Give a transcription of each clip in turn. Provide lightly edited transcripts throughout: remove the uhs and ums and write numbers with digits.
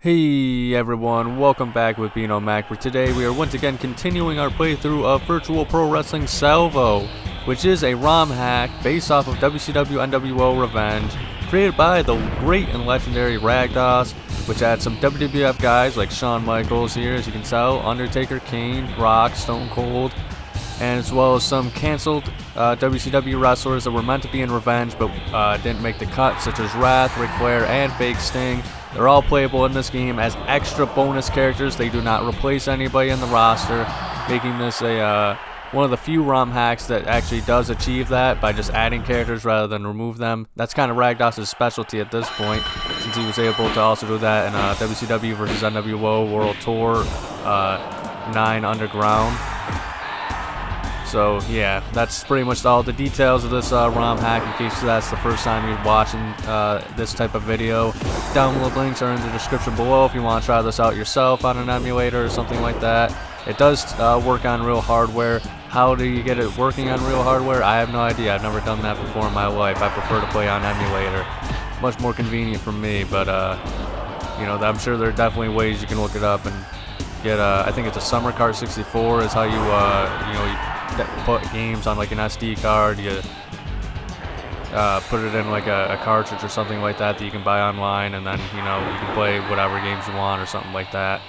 Hey everyone, welcome back with Bino Mac, where today we are once again continuing our playthrough of Virtual Pro Wrestling Salvo, which is a ROM hack based off of WCW NWO Revenge, created by the great and legendary RagDas, which adds some WWF guys like Shawn Michaels here, as you can tell, Undertaker, Kane, Rock, Stone Cold, and as well as some cancelled WCW wrestlers that were meant to be in Revenge but didn't make the cut, such as Wrath, Ric Flair, and Fake Sting. They're all playable in this game as extra bonus characters. They do not replace anybody in the roster, making this a one of the few ROM hacks that actually does achieve that by just adding characters rather than remove them. That's kind of RagDas' specialty at this point, since he was able to also do that in WCW vs NWO World Tour 9 Underground. So yeah, that's pretty much all the details of this ROM hack, in case that's the first time you're watching this type of video. Download links are in the description below if you want to try this out yourself on an emulator or something like that. It does work on real hardware. How do you get it working on real hardware? I have no idea. I've never done that before in my life. I prefer to play on emulator. Much more convenient for me, but you know, I'm sure there are definitely ways you can look it up and get I think it's a Summer Card 64 is how you you put games on like an SD card. You put it in like a cartridge or something like that that you can buy online, and then you can play whatever games you want or something like that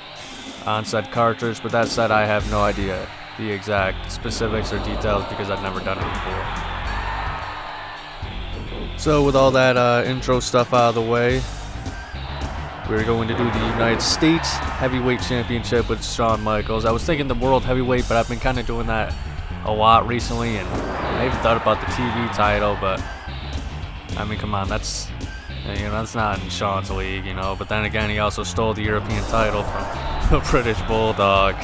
on said cartridge. But that said, I have no idea the exact specifics or details because I've never done it before. So with all that intro stuff out of the way, we're going to do the United States Heavyweight Championship with Shawn Michaels. I was thinking the World Heavyweight, but I've been kind of doing that a lot recently, and I even thought about the TV title, but I mean, come on, that's that's not in Shawn's league, But then again, he also stole the European title from the British Bulldog,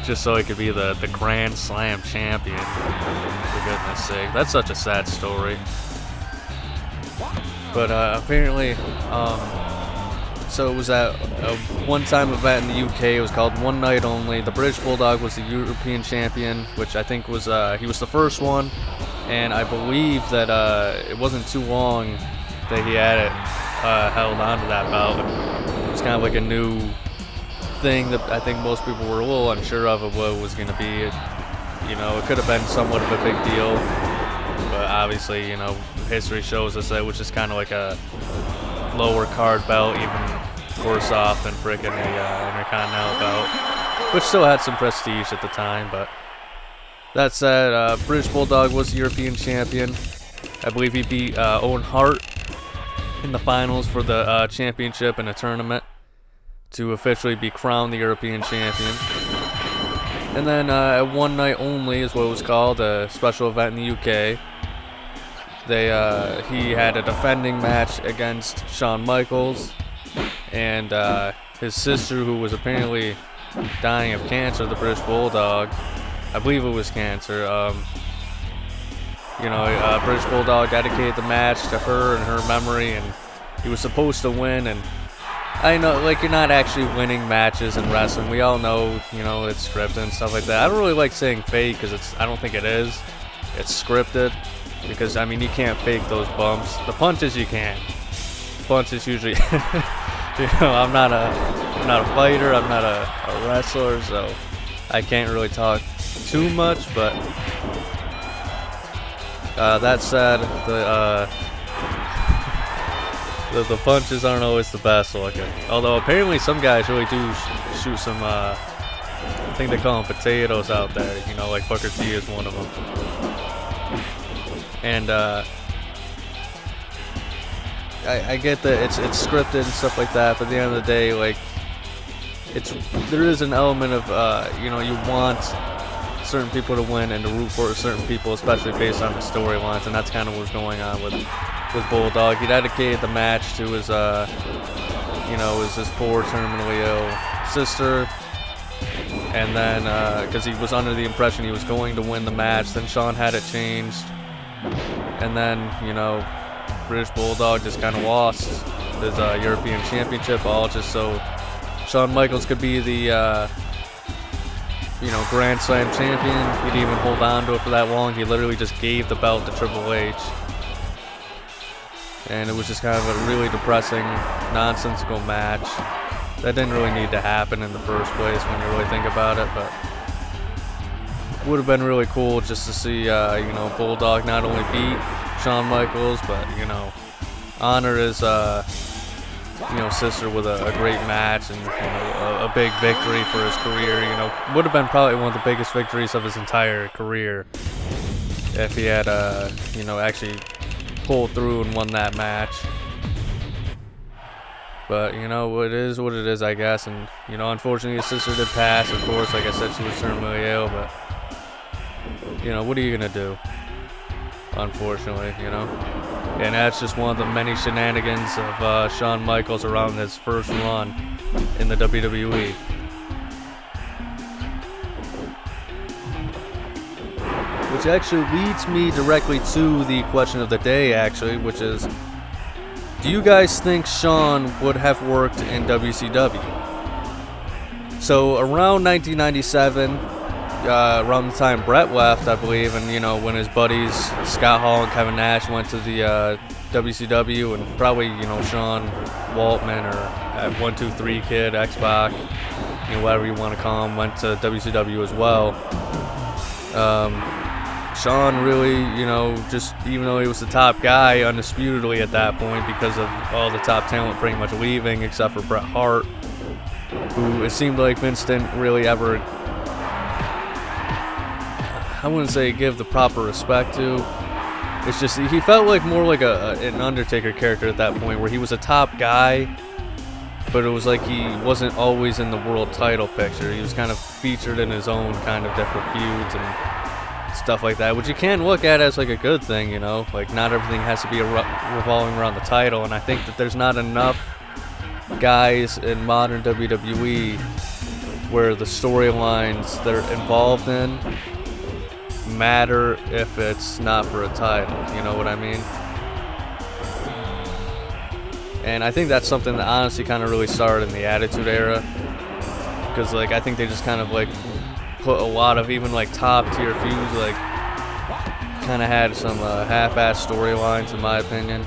just so he could be the Grand Slam champion. For goodness sake, that's such a sad story. But apparently, so it was at a one-time event in the UK. It was called One Night Only. The British Bulldog was the European champion, which I think was he was the first one, and I believe that it wasn't too long that he had it held on to that belt. It was kind of like a new thing that I think most people were a little unsure of what it was going to be. It could have been somewhat of a big deal, but obviously, history shows us that it was just kind of like a lower card belt, even worse off than freaking the Intercontinental belt, which still had some prestige at the time. But that said, British Bulldog was the European champion. I believe he beat Owen Hart in the finals for the championship in a tournament to officially be crowned the European champion. And then One Night Only is what it was called, a special event in the UK. He had a defending match against Shawn Michaels and his sister, who was apparently dying of cancer, the British Bulldog. I believe it was cancer. British Bulldog dedicated the match to her and her memory, and he was supposed to win. And I know, like, you're not actually winning matches in wrestling. We all know, it's scripted and stuff like that. I don't really like saying fake because I don't think it is. It's scripted. Because, I mean, you can't fake those bumps. The punches you can. The punches usually, I'm not a fighter, I'm not a wrestler, so I can't really talk too much, but that said, the punches aren't always the best looking. Although apparently some guys really do shoot some, I think they call them potatoes out there, like Booker T is one of them. And I get that it's scripted and stuff like that, but at the end of the day, like, there is an element of you want certain people to win and to root for certain people, especially based on the storylines, and that's kind of what's going on with Bulldog. He dedicated the match to his his poor terminally ill sister. And then because he was under the impression he was going to win the match, then Shawn had it changed. And then, British Bulldog just kind of lost his European Championship, all just so Shawn Michaels could be the, Grand Slam champion. He didn't even hold on to it for that long. He literally just gave the belt to Triple H. And it was just kind of a really depressing, nonsensical match. that didn't really need to happen in the first place when you really think about it, but would have been really cool just to see, Bulldog not only beat Shawn Michaels, but, honor his, sister with a great match and, a big victory for his career. Would have been probably one of the biggest victories of his entire career if he had, actually pulled through and won that match. But, it is what it is, I guess. And, unfortunately, his sister did pass, of course. Like I said, she was terminally ill, but, what are you going to do? Unfortunately, And that's just one of the many shenanigans of Shawn Michaels around his first run in the WWE. Which actually leads me directly to the question of the day, actually, which is, do you guys think Shawn would have worked in WCW? So around 1997, around the time Brett left, I believe, and when his buddies Scott Hall and Kevin Nash went to the WCW, and probably Sean Waltman or 123 Kid, X-Pac, whatever you want to call him, went to WCW as well. Shawn really, just even though he was the top guy undisputedly at that point because of all the top talent pretty much leaving except for Bret Hart, who it seemed like Vince didn't really ever, I wouldn't say give the proper respect to. It's just he felt like more like an Undertaker character at that point, where he was a top guy, but it was like he wasn't always in the world title picture. He was kind of featured in his own kind of different feuds and stuff like that, which you can look at as like a good thing, like not everything has to be revolving around the title. And I think that there's not enough guys in modern WWE where the storylines they're involved in matter if it's not for a title, you know what I mean? And I think that's something that honestly kind of really started in the Attitude Era, because like I think they just kind of like put a lot of even like top tier feuds, like kind of had some half-ass storylines in my opinion.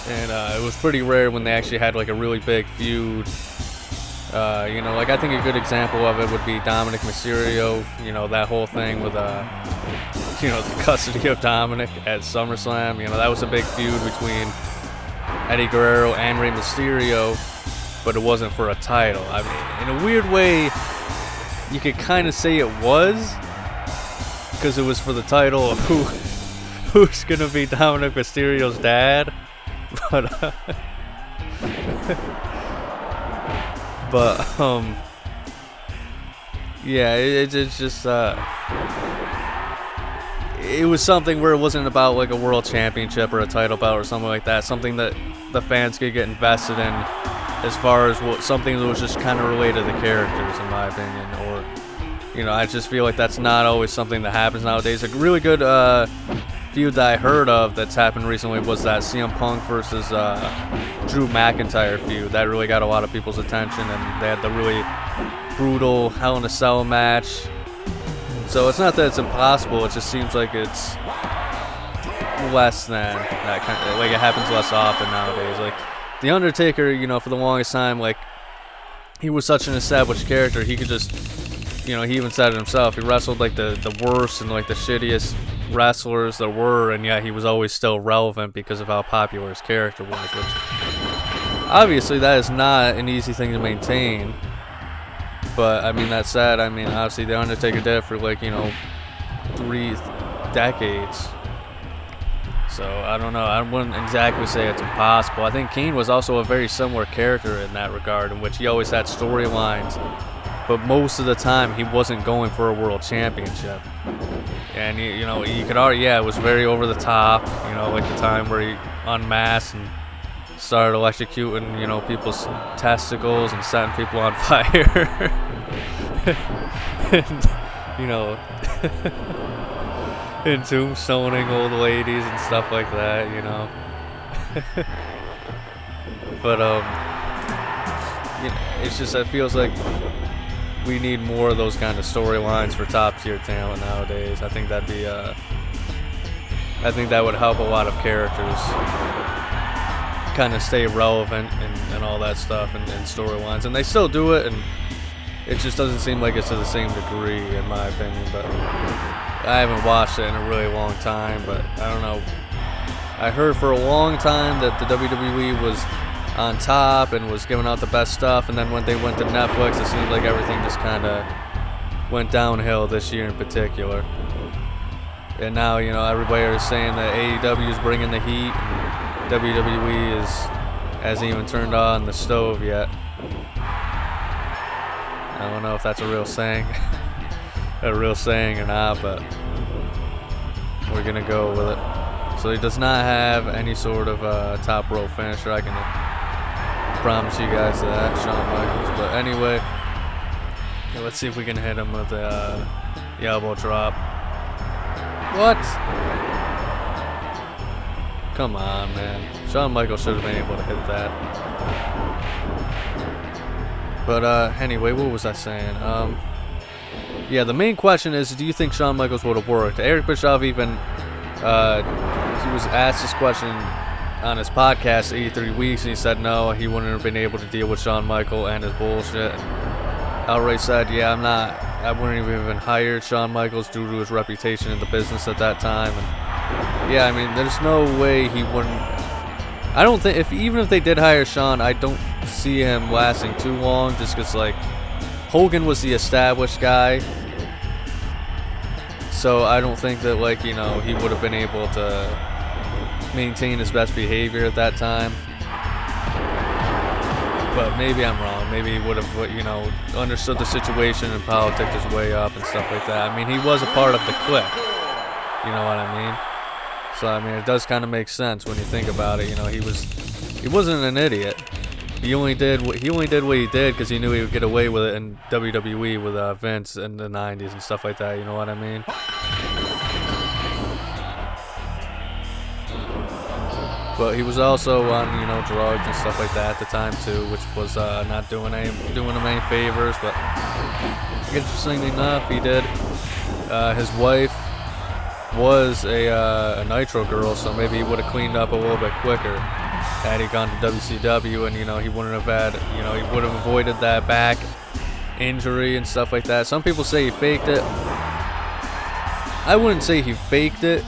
And it was pretty rare when they actually had like a really big feud. Like I think a good example of it would be Dominic Mysterio, that whole thing with the custody of Dominic at SummerSlam. That was a big feud between Eddie Guerrero and Rey Mysterio, but it wasn't for a title. I mean, in a weird way, you could kind of say it was, because it was for the title of who's gonna be Dominic Mysterio's dad, but it's just it was something where it wasn't about like a world championship or a title belt or something like that. Something that the fans could get invested in, as far as something that was just kind of related to the characters, in my opinion. Or, I just feel like that's not always something that happens nowadays. A really good feud that I heard of that's happened recently was that CM Punk versus Drew McIntyre feud. That really got a lot of people's attention, and they had the really brutal Hell in a Cell match. So it's not that it's impossible, it just seems like it's less than that kind of, like it happens less often nowadays. Like The Undertaker, for the longest time, like he was such an established character, he could just, he even said it himself, he wrestled like the worst and like the shittiest wrestlers there were, and yet he was always still relevant because of how popular his character was, which obviously that is not an easy thing to maintain. But I mean, that said, obviously The Undertaker did it for like 3 decades. So I don't know, I wouldn't exactly say it's impossible. I think Kane was also a very similar character in that regard, in which he always had storylines, but most of the time he wasn't going for a world championship. And you could argue, it was very over the top, like the time where he unmasked and started electrocuting, people's testicles and setting people on fire. And, and tombstoning old ladies and stuff like that, But, it's just, it feels like we need more of those kind of storylines for top tier talent nowadays. I think that'd be, I think that would help a lot of characters kind of stay relevant and all that stuff and storylines, and they still do it, and it just doesn't seem like it's to the same degree, in my opinion. But I haven't watched it in a really long time, but I don't know. I heard for a long time that the WWE was on top and was giving out the best stuff, and then when they went to Netflix, it seemed like everything just kind of went downhill this year in particular. And now, you know, everybody is saying that AEW is bringing the heat, and WWE hasn't even turned on the stove yet. I don't know if that's a real saying, or not, but we're gonna go with it. So he does not have any sort of top rope finisher. I can promise you guys that, Shawn Michaels. But anyway, let's see if we can hit him with the elbow drop. What? Come on, man. Shawn Michaels should have been able to hit that. But anyway, what was I saying? Yeah, the main question is, do you think Shawn Michaels would have worked? Eric Bischoff even he was asked this question on his podcast, 83 Weeks, and he said no, he wouldn't have been able to deal with Shawn Michaels and his bullshit. Outright said, yeah, I wouldn't even hire Shawn Michaels due to his reputation in the business at that time. And yeah, I mean, there's no way he wouldn't. I don't think, even if they did hire Shawn, I don't see him lasting too long, just because, like, Hogan was the established guy. So I don't think that, like, you know, he would have been able to maintain his best behavior at that time. But maybe I'm wrong. Maybe he would have, you know, understood the situation and politicked his way up and stuff like that. I mean, he was a part of the clique. You know what I mean? So I mean, it does kind of make sense when you think about it. You know, he wasn't an idiot. He only did what he did because he knew he would get away with it in WWE with Vince in the 90s and stuff like that. You know what I mean? But he was also on, you know, drugs and stuff like that at the time too, which was not doing him any favors. But interestingly enough, he did. His wife was a Nitro girl, so maybe he would have cleaned up a little bit quicker had he gone to WCW, and, you know, he wouldn't have had, you know, he would have avoided that back injury and stuff like that. Some people say he faked it. I wouldn't say he faked it.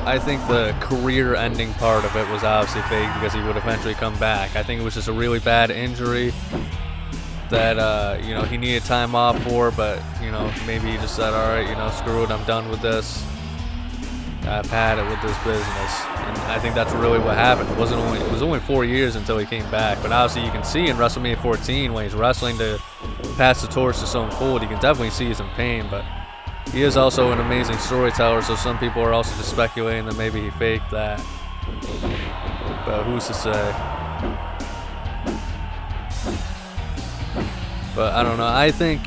I think the career-ending part of it was obviously fake because he would eventually come back. I think it was just a really bad injury that, you know, he needed time off for, but, you know, maybe he just said, all right, you know, screw it, I'm done with this. I've had it with this business. And I think that's really what happened. It was only 4 years until he came back, but obviously you can see in WrestleMania 14 when he's wrestling to pass the torch to Stone Cold, you can definitely see he's in pain, but he is also an amazing storyteller, so some people are also just speculating that maybe he faked that. But who's to say? But I don't know. I think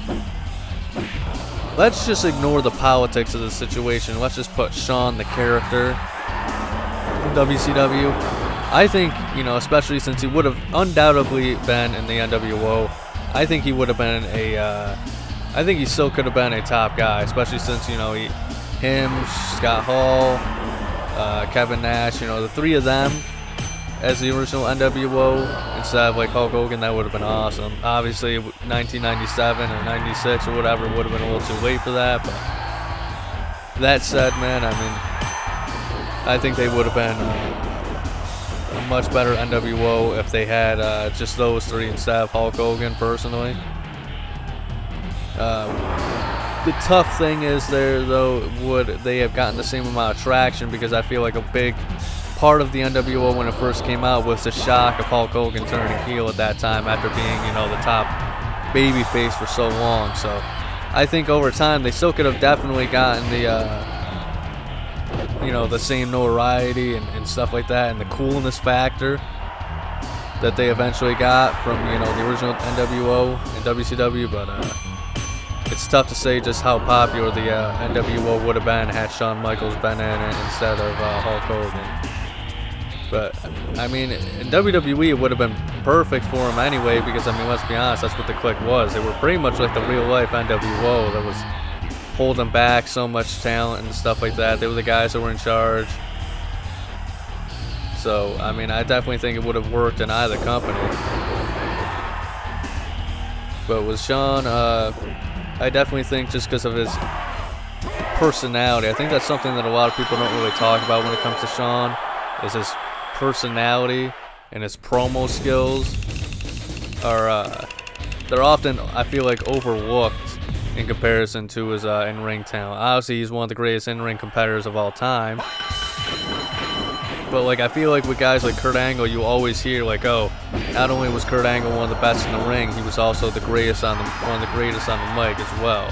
let's just ignore the politics of the situation. Let's just put Shawn, the character, in WCW. I think, you know, especially since he would have undoubtedly been in the NWO, I think he would have been I think he still could have been a top guy, especially since, you know, him, Scott Hall, Kevin Nash, you know, the three of them as the original NWO instead of like Hulk Hogan, that would have been awesome. Obviously, 1997 or 96 or whatever would have been a little too late for that, but that said, man, I mean, I think they would have been a much better NWO if they had just those three instead of Hulk Hogan, personally. The tough thing is there, though, would they have gotten the same amount of traction, because I feel like a big part of the NWO when it first came out was the shock of Hulk Hogan turning heel at that time after being, you know, the top babyface for so long. So I think over time they still could have definitely gotten the, you know, the same notoriety and stuff like that, and the coolness factor that they eventually got from, you know, the original NWO and WCW, but it's tough to say just how popular the NWO would have been had Shawn Michaels been in it instead of Hulk Hogan. But, I mean, in WWE it would have been perfect for him anyway, because, I mean, let's be honest, that's what the Clique was. They were pretty much like the real-life NWO that was holding back so much talent and stuff like that. They were the guys that were in charge. So, I mean, I definitely think it would have worked in either company. But with Shawn, I definitely think just because of his personality, I think that's something that a lot of people don't really talk about when it comes to Shawn, is his personality and his promo skills are, they're often, I feel like, overlooked in comparison to his in-ring talent. Obviously, he's one of the greatest in-ring competitors of all time. But, like, I feel like with guys like Kurt Angle, you always hear, like, oh, not only was Kurt Angle one of the best in the ring, he was also one of the greatest on the mic as well.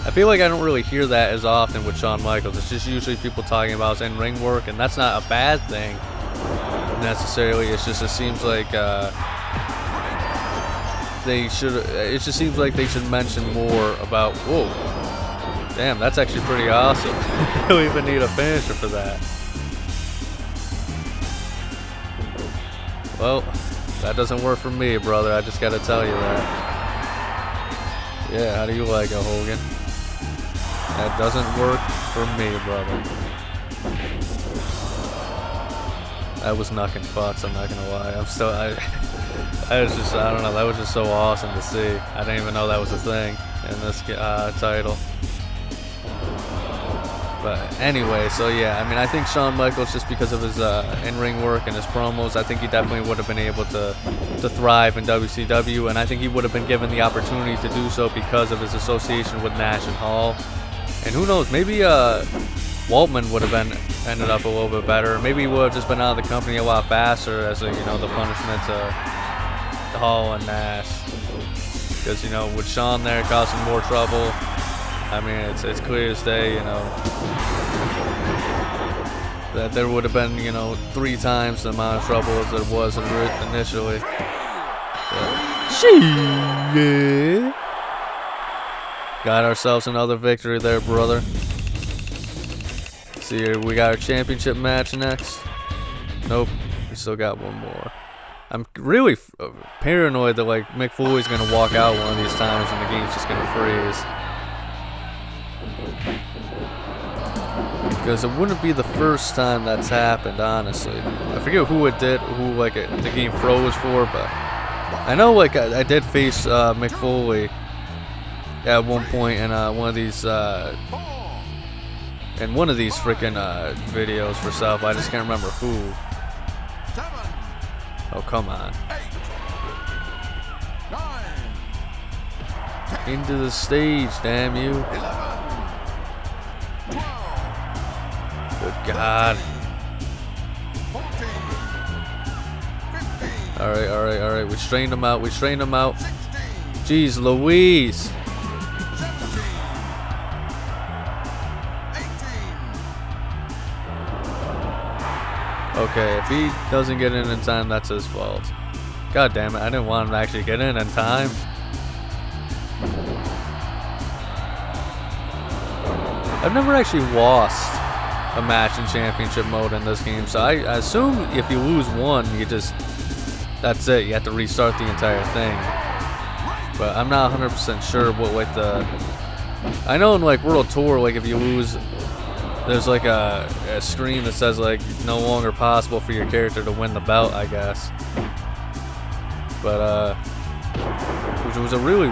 I feel like I don't really hear that as often with Shawn Michaels. It's just usually people talking about his in-ring work, and that's not a bad thing necessarily. It's just, it seems like it just seems like they should mention more about, whoa, damn, that's actually pretty awesome. You don't even need a finisher for that. Well, that doesn't work for me, brother. I just gotta tell you that. Yeah, how do you like it, Hogan? That doesn't work for me, brother. That was knocking fucks, I'm not gonna lie. I don't know, that was just so awesome to see. I didn't even know that was a thing in this title. But anyway, so yeah, I mean, I think Shawn Michaels, just because of his in-ring work and his promos, I think he definitely would have been able to thrive in WCW, and I think he would have been given the opportunity to do so because of his association with Nash and Hall. And who knows, maybe Waltman would have ended up a little bit better. Maybe he would have just been out of the company a lot faster as the punishment to Hall and Nash. Because, with Shawn there causing more trouble, I mean, it's clear as day, that there would have been, 3 times the amount of trouble as there was initially. Yeah. Got ourselves another victory there, brother. See here, we got our championship match next. Nope, we still got one more. I'm really paranoid that, like, Mick Foley's gonna walk out one of these times and the game's just gonna freeze. Because it wouldn't be the first time that's happened, honestly. I forget who the game froze for, but I know, like, I did face Mick Foley at one point in one of these freaking videos for Salvo. I just can't remember who. Oh, come on. Into the stage, damn you. Good God. Alright. We strained him out. Jeez Louise. Okay, if he doesn't get in time, that's his fault. God damn it, I didn't want him to actually get in time. I've never actually lost a match in championship mode in this game, so I assume if you lose one, that's it, you have to restart the entire thing. But I'm not 100% sure what, like, I know in, like, World Tour, like, if you lose, there's, like, a screen that says, like, no longer possible for your character to win the belt, I guess. But, which was a really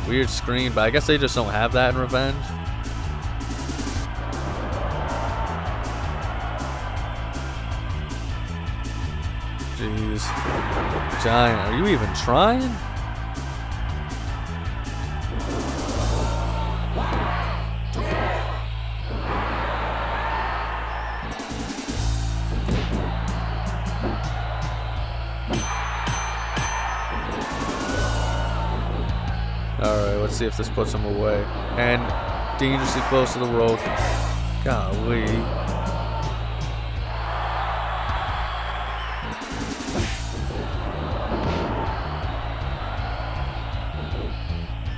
weird screen, but I guess they just don't have that in Revenge. Jeez. Giant, are you even trying? Alright, let's see if this puts him away. And dangerously close to the rope. Golly.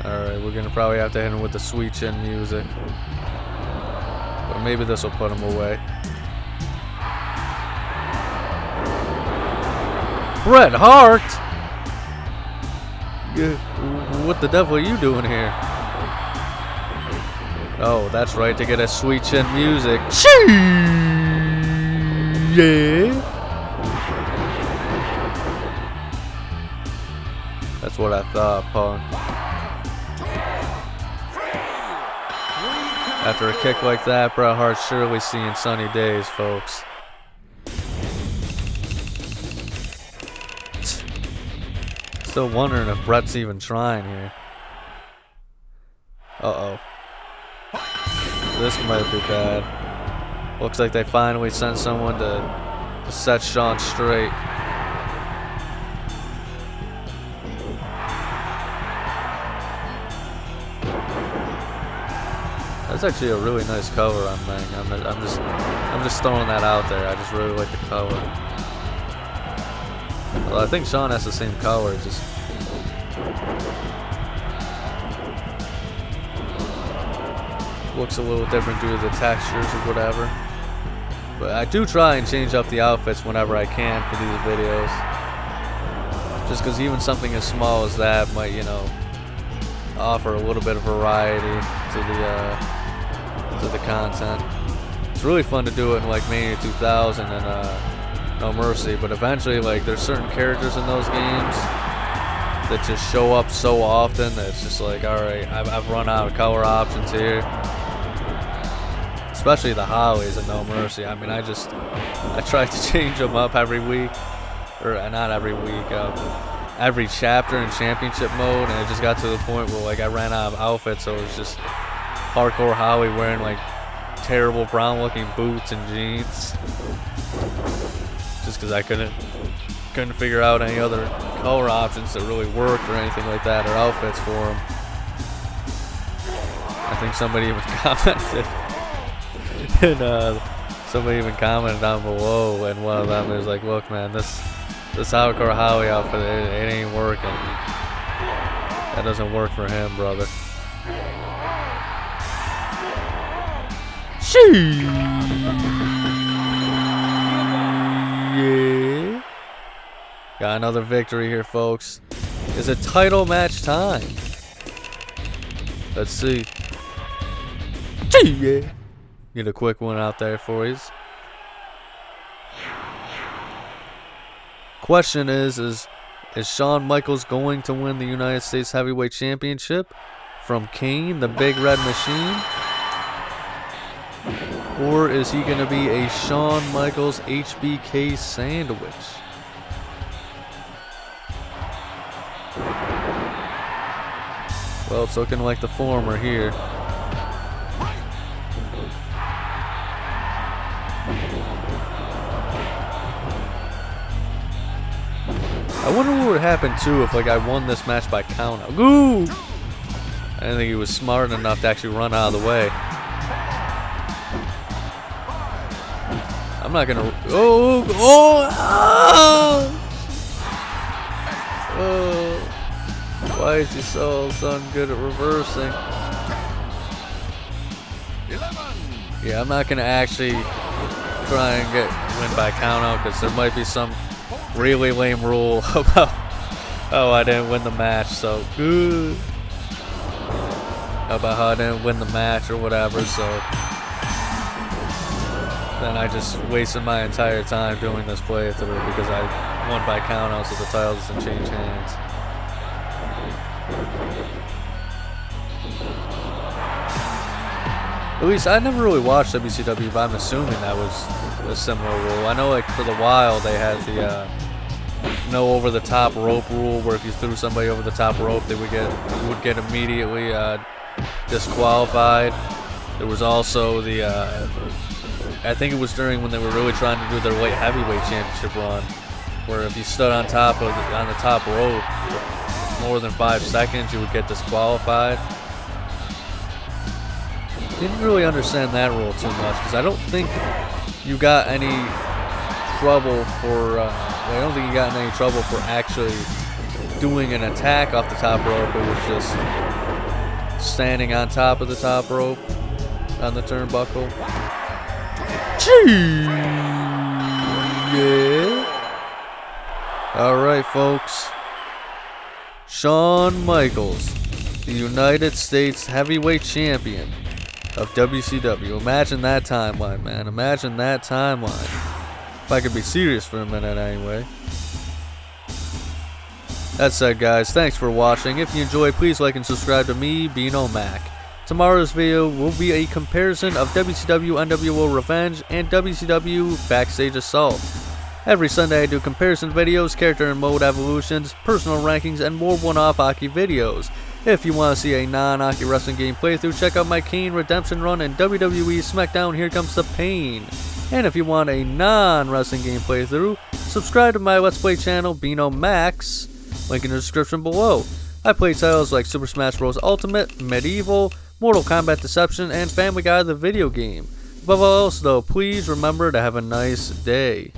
Alright, we're gonna probably have to hit him with the sweet chin music. But maybe this will put him away. Bret Hart? What the devil are you doing here? Oh, that's right, to get a sweet chin music. Yeah. That's what I thought, Punk. After a kick like that, Bret Hart's surely seeing sunny days, folks. Still wondering if Bret's even trying here. Uh-oh. This might be bad. Looks like they finally sent someone to set Shawn straight. That's actually a really nice cover on Meng. I'm just throwing that out there. I just really like the color. Well, I think Shawn has the same color, just looks a little different due to the textures or whatever. But I do try and change up the outfits whenever I can for these videos. Just because even something as small as that might, you know, offer a little bit of variety to the content. It's really fun to do it in like Mania 2000 and No Mercy, but eventually, like, there's certain characters in those games that just show up so often that it's just like, alright, I've run out of color options here. Especially the Hollies in No Mercy. I mean, I tried to change them up every week, or not every week, every chapter in Championship mode, and it just got to the point where, like, I ran out of outfits, so it was just hardcore Holly wearing, like, terrible brown-looking boots and jeans. Just because I couldn't figure out any other color options that really worked or anything like that, or outfits for them. I think somebody even commented, and somebody even commented down below, and one of them was like, "Look, man, this hardcore Holly outfit, it ain't working. That doesn't work for him, brother." Yeah. Got another victory here, folks. Is it title match time? Let's see. Yeah. Get a quick one out there for you. Question is Shawn Michaels going to win the United States Heavyweight Championship from Kane, the Big Red Machine? Or is he going to be a Shawn Michaels HBK sandwich? Well, it's looking like the former here. I wonder what would happen too if, like, I won this match by countout. Ooh! I didn't think he was smart enough to actually run out of the way. I'm not gonna. Oh! Why is he so good at reversing? Yeah, I'm not gonna actually try and win by countout because there might be some really lame rule about I didn't win the match. So good about how I didn't win the match or whatever. So then I just wasted my entire time doing this playthrough because I won by countout, so the title doesn't change hands. At least I never really watched WCW, but I'm assuming that was a similar rule. I know, like, for the while they had the no over the top rope rule, where if you threw somebody over the top rope, you would get immediately disqualified. There was also the I think it was during when they were really trying to do their light heavyweight championship run, where if you stood on the top rope for more than 5 seconds, you would get disqualified. Didn't really understand that rule too much because I don't think you got any trouble for. I don't think you got in any trouble for actually doing an attack off the top rope. It was just standing on top of the top rope on the turnbuckle. Yeah. All right, folks. Shawn Michaels, the United States Heavyweight Champion of WCW. Imagine that timeline, man. Imagine that timeline. If I could be serious for a minute anyway. That said, guys, thanks for watching. If you enjoyed, please like and subscribe to me, Bino Mac. Tomorrow's video will be a comparison of WCW NWO Revenge and WCW Backstage Assault. Every Sunday I do comparison videos, character and mode evolutions, personal rankings, and more one-off Aki videos. If you want to see a non-Aki wrestling game playthrough, check out my Kane Redemption run and WWE SmackDown Here Comes the Pain. And if you want a non-wrestling game playthrough, subscribe to my Let's Play channel, Bino Max. Link in the description below. I play titles like Super Smash Bros. Ultimate, Medieval, Mortal Kombat Deception, and Family Guy the video game. Above all else though, please remember to have a nice day.